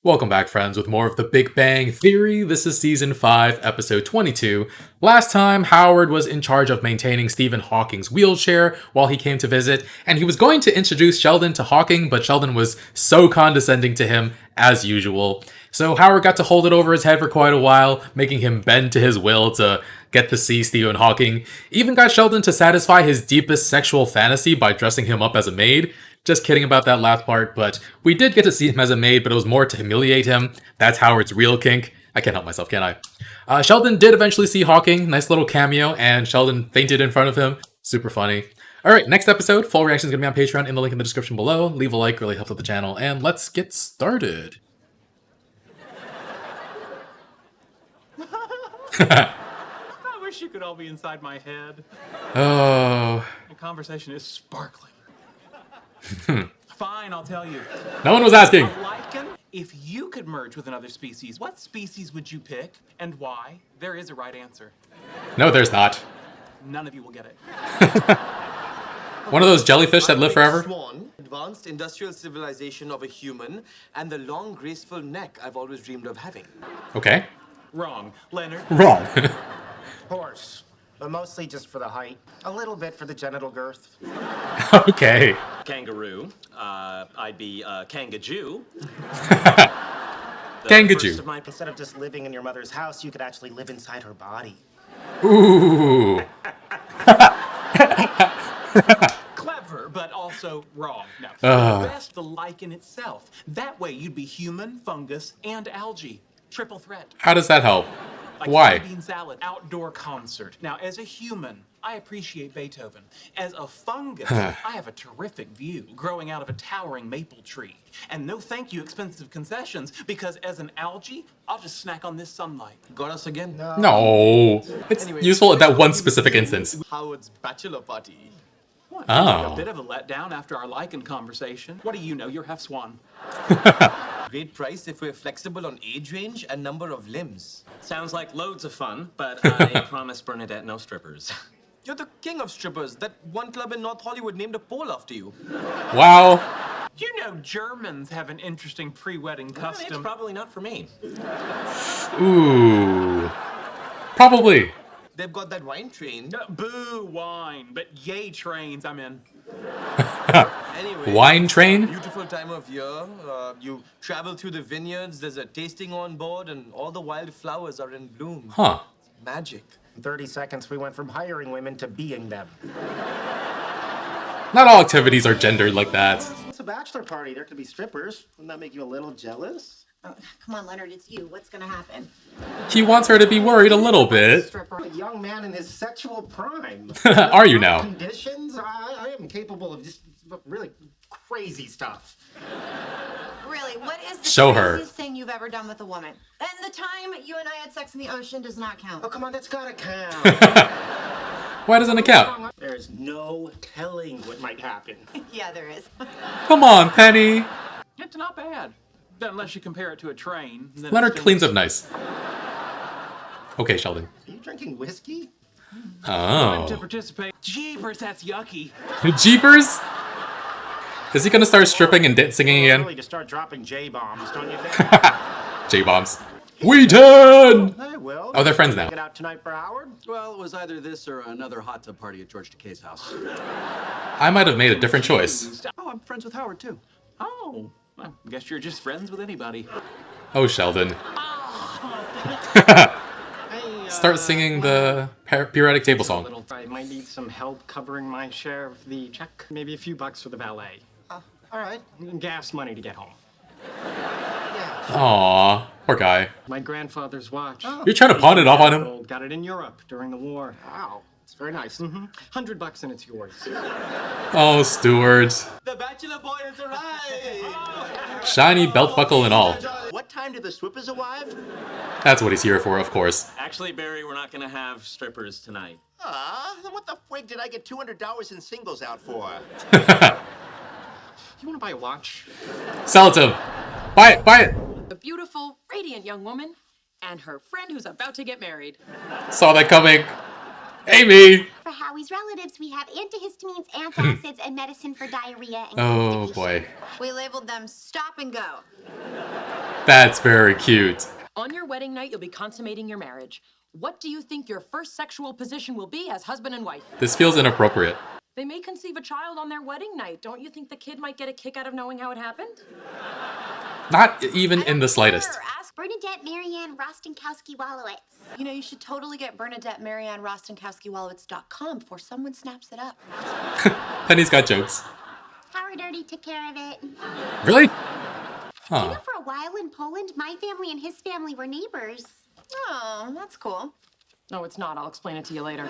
Welcome back, friends, with more of the Big Bang Theory. This is Season 5, Episode 22. Last time, Howard was in charge of maintaining Stephen Hawking's wheelchair while he came to visit, and he was going to introduce Sheldon to Hawking, but Sheldon was so condescending to him, as usual. So Howard got to hold it over his head for quite a while, making him bend to his will to get to see Stephen Hawking. Even got Sheldon to satisfy his deepest sexual fantasy by dressing him up as a maid. Just kidding about that last part, but we did get to see him as a maid, but it was more to humiliate him. That's Howard's real kink. I can't help myself, can I? Sheldon did eventually see Hawking, nice little cameo, and Sheldon fainted in front of him. Super funny. Alright, next episode, full reaction is going to be on Patreon in the link in the description below. Leave a like, really helps out the channel, and let's get started. I wish you could all be inside my head. Oh. The conversation is sparkling. Fine, I'll tell you. No one was asking. A lichen, if you could merge with another species, what species would you pick and why? There is a right answer. No, there's not. None of you will get it. One of those jellyfish that live forever? Swan, advanced industrial civilization of a human, and the long, graceful neck I've always dreamed of having. Okay. Wrong. Leonard? Wrong. Horse, but mostly just for the height. A little bit for the genital girth. Okay. Kangaroo. I'd be Kangajoo. Kangajoo. Instead of just living in your mother's house, you could actually live inside her body. Ooh. Clever, but also wrong. No. Best the lichen itself. That way you'd be human, fungus, and algae. Triple threat. How does that help? Like Why? soybean salad, outdoor concert. Now, as a human, I appreciate Beethoven. As a fungus, I have a terrific view growing out of a towering maple tree. And no thank you expensive concessions, because as an algae, I'll just snack on this sunlight. Got us again? No. It's useful at that one specific instance. Howard's bachelor party. What? Oh. A bit of a letdown after our lichen conversation. What do you know? You're half swan. Great price if we're flexible on age range and number of limbs. Sounds like loads of fun, but I promise Bernadette no strippers. You're the king of strippers. That one club in North Hollywood named a pole after you. Wow. You know Germans have an interesting pre-wedding It's custom. probably not for me. Ooh. Probably. They've got that wine train. Boo wine, but yay trains, I'm in. Anyway, Wine train? beautiful time of year. You travel through the vineyards, there's a tasting on board, and all the wild flowers are in bloom. Huh. Magic. In 30 seconds, we went from hiring women to being them. Not all activities are gendered like that. It's a bachelor party. There could be strippers. Wouldn't that make you a little jealous? Oh, come on, Leonard, it's you. What's gonna happen? He wants her to be worried a little bit. Stripper. A young man in his sexual prime. Are you now? Conditions? I am capable of just really crazy stuff. Really, what is the Show her. craziest thing you've ever done with a woman? And the time you and I had sex in the ocean does not count. Oh, come on, that's gotta count. Why doesn't it count? There's no telling what might happen. Yeah, there is. Come on, Penny. It's not bad. Unless you compare it to a train. Then Leonard it's cleans up nice. Okay, Sheldon. Are you drinking whiskey? to Oh. participate. Jeepers, that's yucky. Jeepers? Is he gonna start stripping and singing again? Really to start dropping J-bombs, don't you think? J-bombs. Wheaton! I will. Oh, they're friends now. Get out tonight for Howard? Well, it was either this or another hot tub party at George Takei's house. I might have made a different choice. Oh, I'm friends with Howard, too. Oh, I guess you're just friends with anybody. Oh, Sheldon. Start singing the periodic table song. I might need some help covering my share of the check. Maybe a few bucks for the valet. All right. And gas money to get home. Yeah. Aww, poor guy. My grandfather's watch. You're trying to pawn it off on him? Gold. Got it in Europe during the war. Wow. It's very nice. $100 and it's yours. Oh, Stewart. The bachelor boy has arrived! Shiny belt buckle and all. What time do the swippers arrive? That's what he's here for, of course. Actually, Barry, we're not gonna have strippers tonight. Then what the frig did I get $200 in singles out for? You want to buy a watch? Sell it to him. Buy it, buy it. A beautiful, radiant young woman and her friend who's about to get married. Saw that coming. Amy. For Howie's relatives, we have antihistamines, antacids, and medicine for diarrhea and Oh constipation. boy. We labeled them stop and go. That's very cute. On your wedding night, you'll be consummating your marriage. What do you think your first sexual position will be as husband and wife? This feels inappropriate. They may conceive a child on their wedding night. Don't you think the kid might get a kick out of knowing how it happened? Not even in the slightest. Ask Bernadette Marianne Rostenkowski-Wolowitz. You know, you should totally get Bernadette Marianne Rostenkowski-Wolowitz.com before someone snaps it up. Penny's got jokes. Howard already took care of it. Really? You Huh. know, for a while in Poland, my family and his family were neighbors. Oh, that's cool. No, it's not. I'll explain it to you later.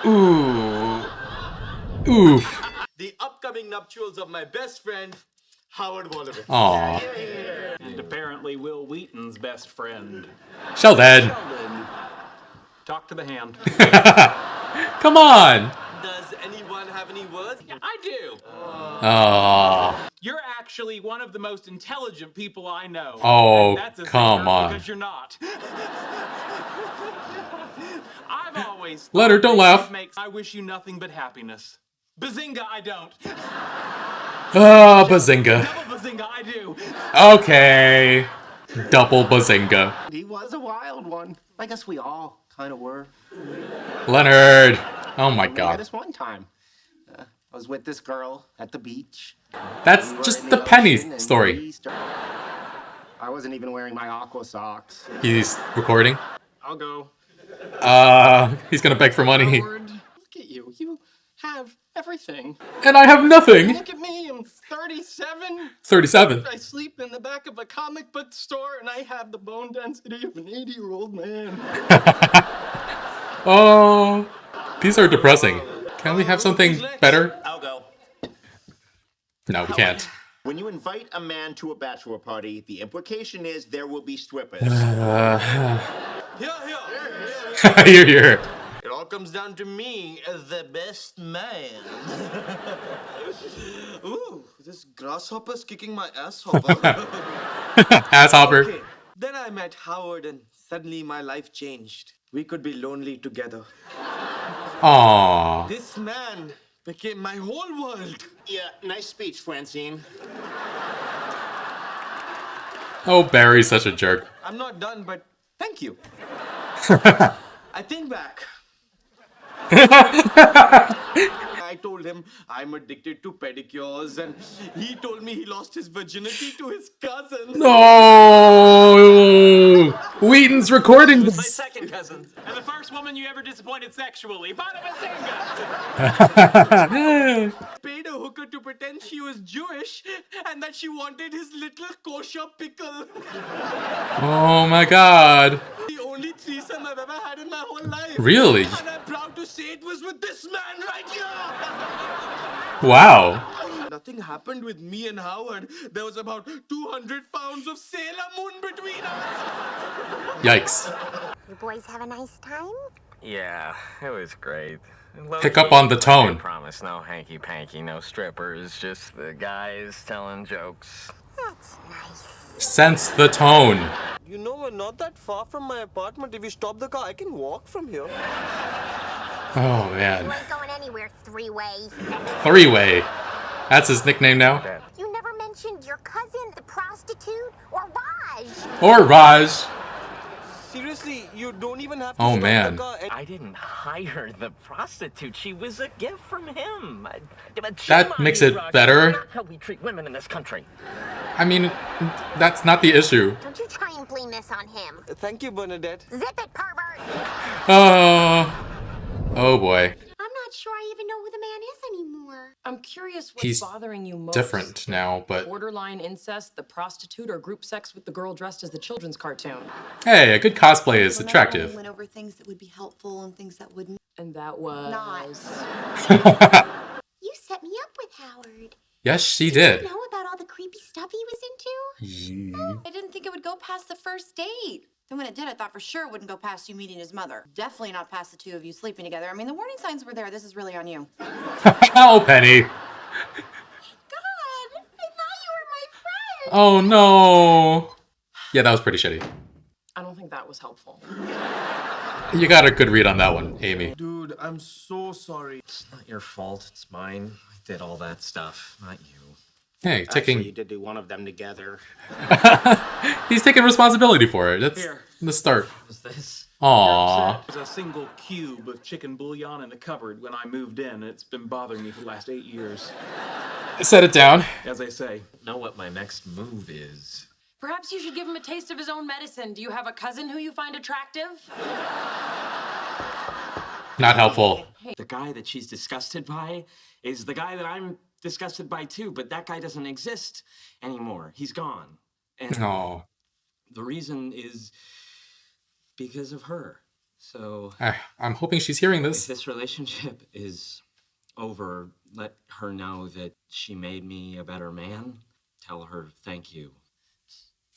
Ooh. Oof. The upcoming nuptials of my best friend, Howard Wolowitz. Aw. And apparently Will Wheaton's best friend. Sheldon. Sheldon. Talk to the hand. Come on. Does anyone have any words? I do. Aw. You're actually one of the most intelligent people I know. Oh, And that's a come secret on. Because you're not. I've always Let her, don't laugh. I wish you nothing but happiness. Bazinga, I don't. Ah, bazinga. Double bazinga, I do. Okay. Double bazinga. He was a wild one. I guess we all kind of were. Leonard. Oh my Yeah, god. this one time, I was with this girl at the beach. That's We were just in the Penny ocean, and story. we I wasn't even wearing my aqua socks. He's recording. I'll go. He's gonna beg for money. Howard, look at you. You have everything. And I have nothing. Look at me. I'm 37. 37. I sleep in the back of a comic book store, and I have the bone density of an 80-year-old man. Oh, these are depressing. Can we have something better? I'll go. No, we can't. When you invite a man to a bachelor party, the implication is there will be strippers. You're here. It all comes down to me as the best man. Ooh, this grasshopper's kicking my asshopper. Asshopper. Okay. Then I met Howard and suddenly my life changed. We could be lonely together. Aww. This man became my whole world. Yeah, nice speech, Francine. Oh, Barry's such a jerk. I'm not done, but thank you. I think back. I told him I'm addicted to pedicures, and he told me he lost his virginity to his cousin. No. Wheaton's recording My this. second cousin. And the first woman you ever disappointed sexually. Bada bazinga! Paid a hooker to pretend she was Jewish and that she wanted his little kosher pickle. Oh my god. The only threesome I've ever had in my whole life. Really? And I'm proud to say it was with this man right here. Wow. Nothing happened with me and Howard. There was about 200 pounds of Sailor Moon between us. Yikes. You boys have a nice time? Yeah, it was great. Pick up on the tone. I promise, no hanky-panky, no strippers, just the guys telling jokes. That's nice. Sense the tone. You know, we're not that far from my apartment. If you stop the car, I can walk from here. Oh You man. ain't going anywhere, three-way. Three-way. That's his nickname now. You never mentioned your cousin, the prostitute, or Raj. Or Raj. Seriously, you don't even have to Oh stop man. the car. I didn't hire the prostitute. She was a gift from him. That makes it better. Not how we treat women in this country. I mean, that's not the issue. Don't you try and blame this on him. Thank you, Bernadette. Zip it, pervert. Oh boy. I'm not sure I even know who the man is anymore. I'm curious what's He's bothering you most. different now, but Borderline incest, the prostitute, or group sex with the girl dressed as the children's cartoon. hey, a good cosplay is When I attractive. went over things that would be helpful and things that wouldn't. And that was... Not. You set me up with Howard. Yes, she You did. know about all the creepy stuff he was into? I didn't think it would go past the first date. Then when it did, I thought for sure it wouldn't go past you meeting his mother. Definitely not past the two of you sleeping together. I mean, the warning signs were there. This is really on you. Oh, Penny. God, I thought you were my friend. Oh no. Yeah, that was pretty shitty. I don't think that was helpful. You got a good read on that one, Amy. Dude, I'm so sorry. It's not your fault. It's mine. I did all that stuff, not you. Hey, Actually, taking you did do one of them together. he's taking responsibility for it. That's Here. the start. What's this? Aww. There's a single cube of chicken bouillon in the cupboard when I moved in. It's been bothering me for the last 8 years. Set it down. As they say. Know what my next move is. Perhaps you should give him a taste of his own medicine. Do you have a cousin who you find attractive? Not helpful. The guy that she's disgusted by is the guy that I'm disgusted by too, but that guy doesn't exist anymore. He's gone. And Oh. the reason is because of her. So I'm hoping she's hearing if this. this relationship is over, let her know that she made me a better man. Tell her thank you.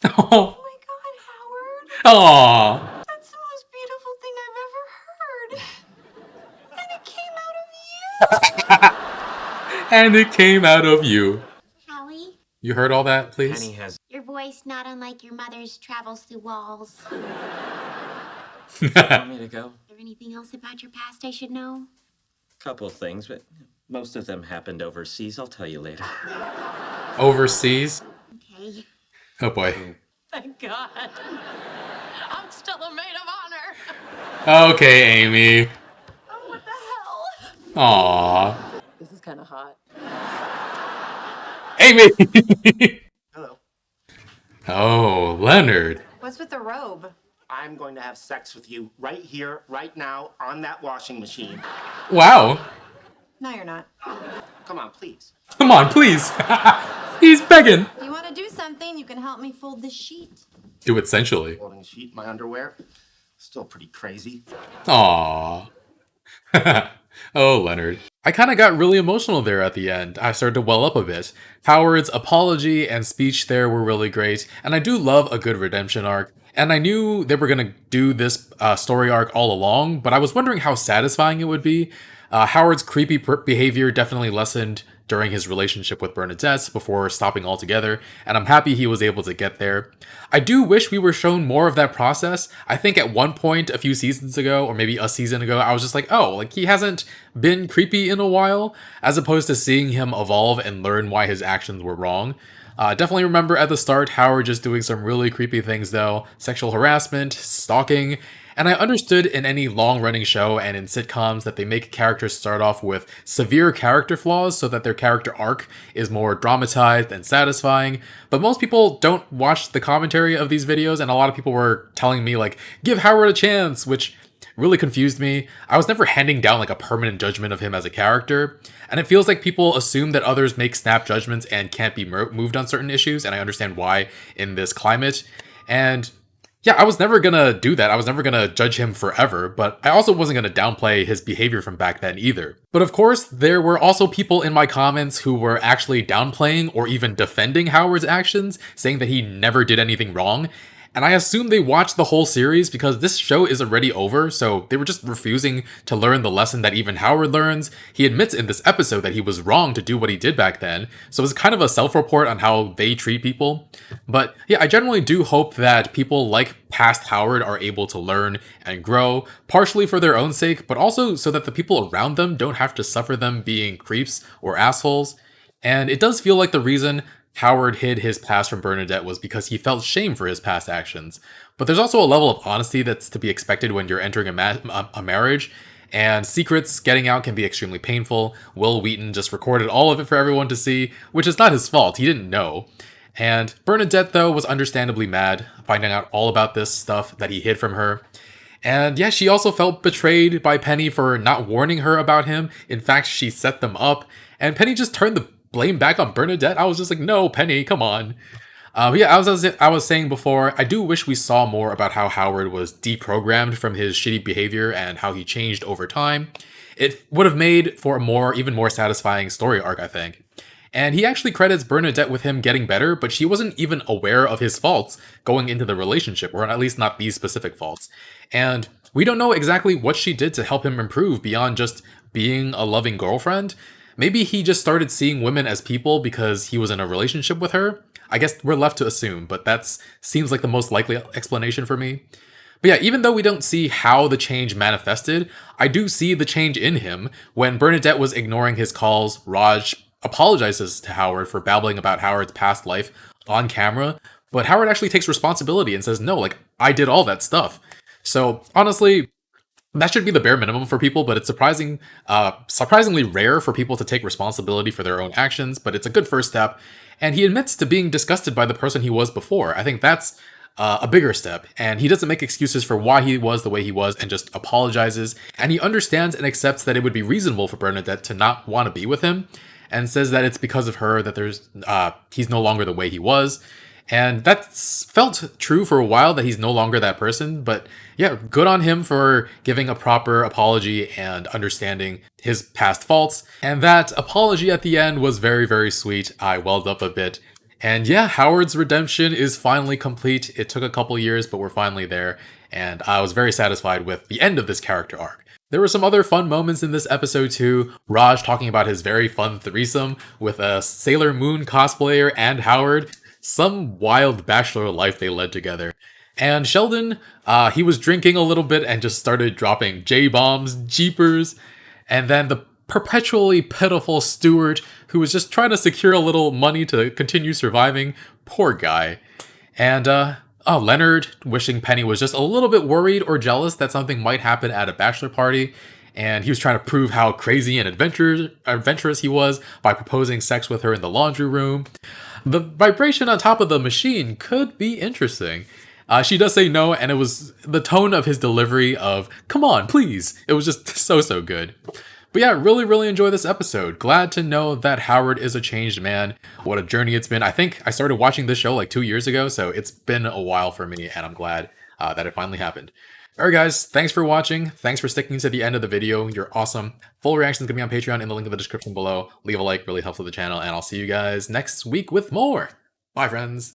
Oh. Oh my God, Howard. Aw. That's the most beautiful thing I've ever heard. And it came out of you. And it came out of you. Howie, You heard all that, please? Penny has your voice, not unlike your mother's, travels through walls. want me to go. Is there anything else about your past I should know? Couple of things, but most of them happened overseas. I'll tell you later. Overseas? Okay. Oh boy. Thank God. I'm still a maid of honor. Okay, Amy. Oh, what the hell? Aww. This is kind of hot. Amy! Hello. Oh, Leonard. What's with the robe? I'm going to have sex with you right here, right now, on that washing machine. Wow. No, you're not. Come on, please. Come on, please. He's begging. If you want to do something, you can help me fold this sheet. Do it sensually. Holding a sheet in my underwear. Still pretty crazy. Aww. Oh, Leonard. I kind of got really emotional there at the end. I started to well up a bit. Howard's apology and speech there were really great, and I do love a good redemption arc. And I knew they were going to do this story arc all along, but I was wondering how satisfying it would be. Howard's creepy behavior definitely lessened during his relationship with Bernadette before stopping altogether, and I'm happy he was able to get there. I do wish we were shown more of that process. I think at one point a few seasons ago, or maybe a season ago, I was just like, oh, like he hasn't been creepy in a while, as opposed to seeing him evolve and learn why his actions were wrong. Definitely remember at the start, Howard just doing some really creepy things though, sexual harassment, stalking, and I understood in any long-running show and in sitcoms that they make characters start off with severe character flaws so that their character arc is more dramatized and satisfying, but most people don't watch the commentary of these videos, and a lot of people were telling me like, give Howard a chance, which really confused me. I was never handing down like a permanent judgment of him as a character, and it feels like people assume that others make snap judgments and can't be moved on certain issues, and I understand why in this climate. And yeah, I was never gonna do that. I was never gonna judge him forever, but I also wasn't gonna downplay his behavior from back then either. But of course, there were also people in my comments who were actually downplaying or even defending Howard's actions, saying that he never did anything wrong. And I assume they watched the whole series because this show is already over, so they were just refusing to learn the lesson that even Howard learns. He admits in this episode that he was wrong to do what he did back then, so it's kind of a self-report on how they treat people. But yeah, I generally do hope that people like past Howard are able to learn and grow, partially for their own sake, but also so that the people around them don't have to suffer them being creeps or assholes. And it does feel like the reason Howard hid his past from Bernadette was because he felt shame for his past actions. But there's also a level of honesty that's to be expected when you're entering a marriage, and secrets getting out can be extremely painful. Will Wheaton just recorded all of it for everyone to see, which is not his fault, he didn't know. And Bernadette, though, was understandably mad, finding out all about this stuff that he hid from her. And yeah, she also felt betrayed by Penny for not warning her about him. In fact, she set them up, and Penny just turned the blame back on Bernadette. I was just like, no, Penny, come on. Yeah, as I was saying before, I do wish we saw more about how Howard was deprogrammed from his shitty behavior and how he changed over time. It would have made for a even more satisfying story arc, I think. And he actually credits Bernadette with him getting better, but she wasn't even aware of his faults going into the relationship, or at least not these specific faults. And we don't know exactly what she did to help him improve beyond just being a loving girlfriend. Maybe he just started seeing women as people because he was in a relationship with her. I guess we're left to assume, but that seems like the most likely explanation for me. But yeah, even though we don't see how the change manifested, I do see the change in him when Bernadette was ignoring his calls, Raj apologizes to Howard for babbling about Howard's past life on camera, but Howard actually takes responsibility and says, no, like, I did all that stuff. So honestly, that should be the bare minimum for people, but it's surprisingly rare for people to take responsibility for their own actions, but it's a good first step. And he admits to being disgusted by the person he was before. I think that's a bigger step. And he doesn't make excuses for why he was the way he was and just apologizes. And he understands and accepts that it would be reasonable for Bernadette to not want to be with him, and says that it's because of her that he's no longer the way he was. And that's felt true for a while, that he's no longer that person. But yeah, good on him for giving a proper apology and understanding his past faults. And that apology at the end was very, very sweet. I welled up a bit. And yeah, Howard's redemption is finally complete. It took a couple years, but we're finally there. And I was very satisfied with the end of this character arc. There were some other fun moments in this episode too. Raj talking about his very fun threesome with a Sailor Moon cosplayer and Howard. Some wild bachelor life they led together. And Sheldon, he was drinking a little bit and just started dropping J-bombs, jeepers. And then the perpetually pitiful Stewart, who was just trying to secure a little money to continue surviving. Poor guy. And Leonard, wishing Penny was just a little bit worried or jealous that something might happen at a bachelor party. And he was trying to prove how crazy and adventurous he was by proposing sex with her in the laundry room. The vibration on top of the machine could be interesting. She does say no, and it was the tone of his delivery of, come on, please. It was just so good. But yeah, really, really enjoy this episode. Glad to know that Howard is a changed man. What a journey it's been. I think I started watching this show like 2 years ago, so it's been a while for me, and I'm glad that it finally happened. Alright guys, thanks for watching. Thanks for sticking to the end of the video. You're awesome. Full reaction is going to be on Patreon in the link in the description below. Leave a like, really helps with the channel, and I'll see you guys next week with more. Bye friends.